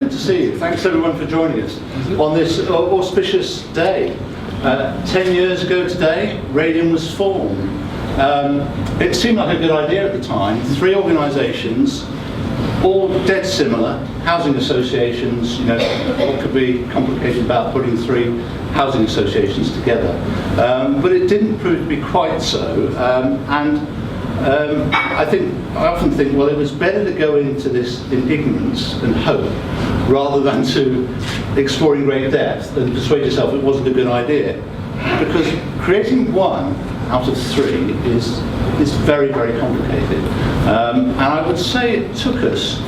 Good to see you. Thanks everyone for joining us on this auspicious day. 10 years ago today, Radian was formed. It seemed like a good idea at the time. 3 organisations, all dead similar, housing associations. You know, what could be complicated about putting 3 housing associations together? But it didn't prove to be quite so. I often think, well, it was better to go into this in ignorance and hope, rather than to explore in great depth and persuade yourself it wasn't a good idea. Because creating 1 out of 3 is very, very complicated. And I would say it took us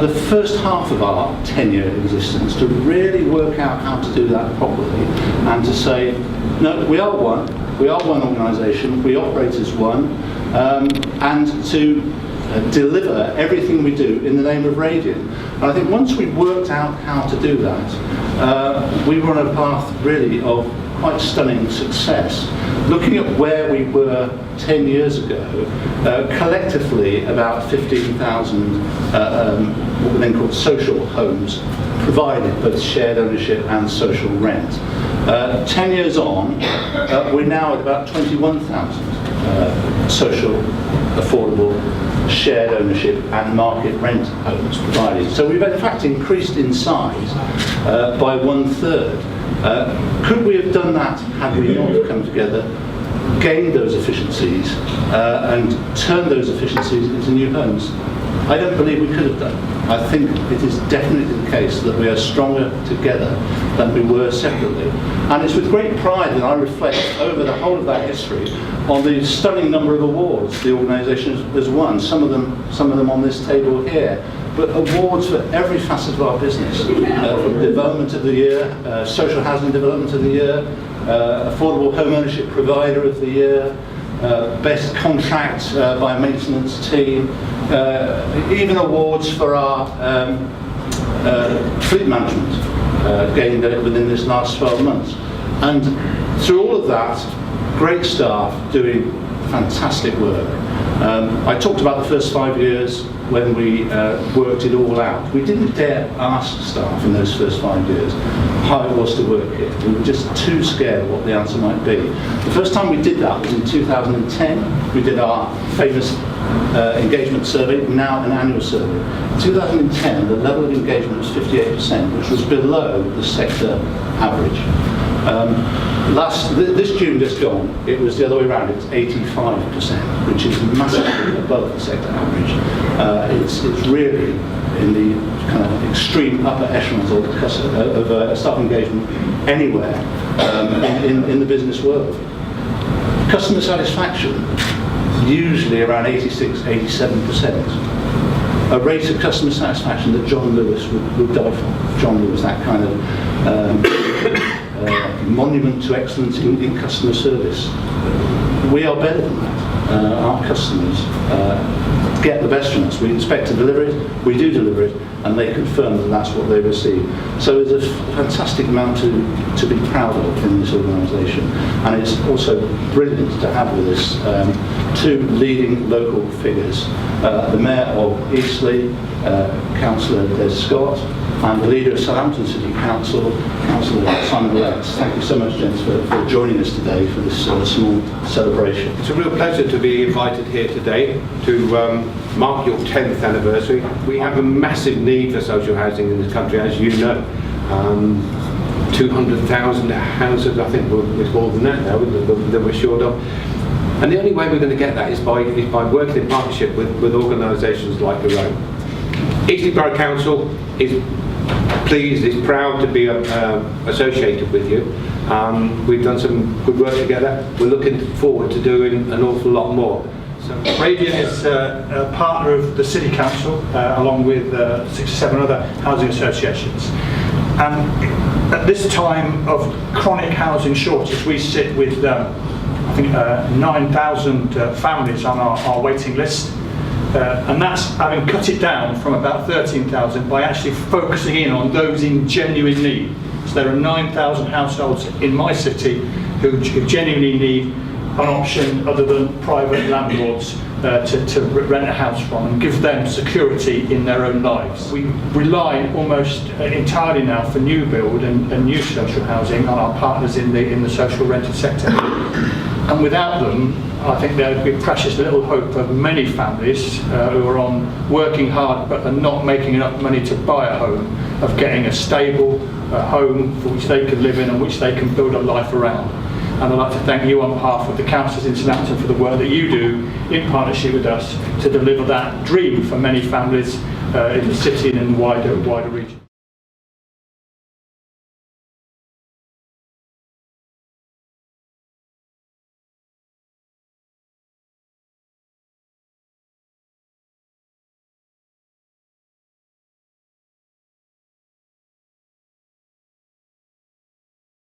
the first half of our 10-year existence to really work out how to do that properly, and to say, no, we are one organisation, we operate as one, and to deliver everything we do in the name of Radian. And I think once we worked out how to do that, we were on a path really of quite stunning success. Looking at where we were 10 years ago, collectively about 15,000 what were then called social homes provided, both shared ownership and social rent. 10 years on, we're now at about 21,000 social, affordable, shared ownership and market rent homes provided. So we've in fact increased in size by 1/3. Could we have done that had we not come together, gained those efficiencies, and turned those efficiencies into new homes? I don't believe we could have done. I think it is definitely the case that we are stronger together than we were separately. And it's with great pride that I reflect over the whole of that history on the stunning number of awards the organisation has won, some of them on this table here, but awards for every facet of our business, from Development of the Year, Social Housing Development of the Year, Affordable Home Ownership Provider of the Year, Best Contract by a Maintenance Team, even awards for our fleet management, gained within this last 12 months. And through all of that, great staff doing fantastic work. I talked about the first 5 years when we worked it all out. We didn't dare ask staff in those first 5 years how it was to work here. We were just too scared of what the answer might be. The first time we did that was in 2010. We did our famous engagement survey, now an annual survey. In 2010, the level of engagement was 58%, which was below the sector average. This June just gone, it was the other way around. It's 85%, which is massively above the sector average. It's really in the kind of extreme upper echelons of staff engagement anywhere in the business world. Customer satisfaction, usually around 86–87%. A rate of customer satisfaction that John Lewis would die for. John Lewis, that kind of monument to excellence in customer service. We are better than that. Our customers get the best from us. We expect to deliver it, we do deliver it, and they confirm that that's what they receive. So there's a fantastic amount to be proud of in this organisation, and it's also brilliant to have with us 2 leading local figures, the Mayor of Eastleigh, Councillor Des Scott, and the leader of Southampton City Council, Councillor Simon Letts. Thank you so much, gents, for joining us today for this small celebration. It's a real pleasure to be invited here today to mark your 10th anniversary. We have a massive need for social housing in this country, as you know. 200,000 houses, I think it's more than that now, that we're short of. And the only way we're going to get that is by working in partnership with organisations like your own. Eastleigh Borough Council is pleased, is proud to be associated with you. We've done some good work together. We're looking forward to doing an awful lot more. So Radian is a partner of the City Council, along with 6 or 7 other housing associations. And at this time of chronic housing shortage, we sit with, I think, 9,000 families on our waiting list. And that's having cut it down from about 13,000 by actually focusing in on those in genuine need. So there are 9,000 households in my city who genuinely need an option other than private landlords to rent a house from and give them security in their own lives. We rely almost entirely now for new build and new social housing on our partners in the social rented sector. And without them, I think there would be precious little hope of many families who are working hard but are not making enough money to buy a home, of getting a stable home for which they can live in and which they can build a life around. And I'd like to thank you on behalf of the councillors in St Athan for the work that you do in partnership with us to deliver that dream for many families in the city and in the wider region.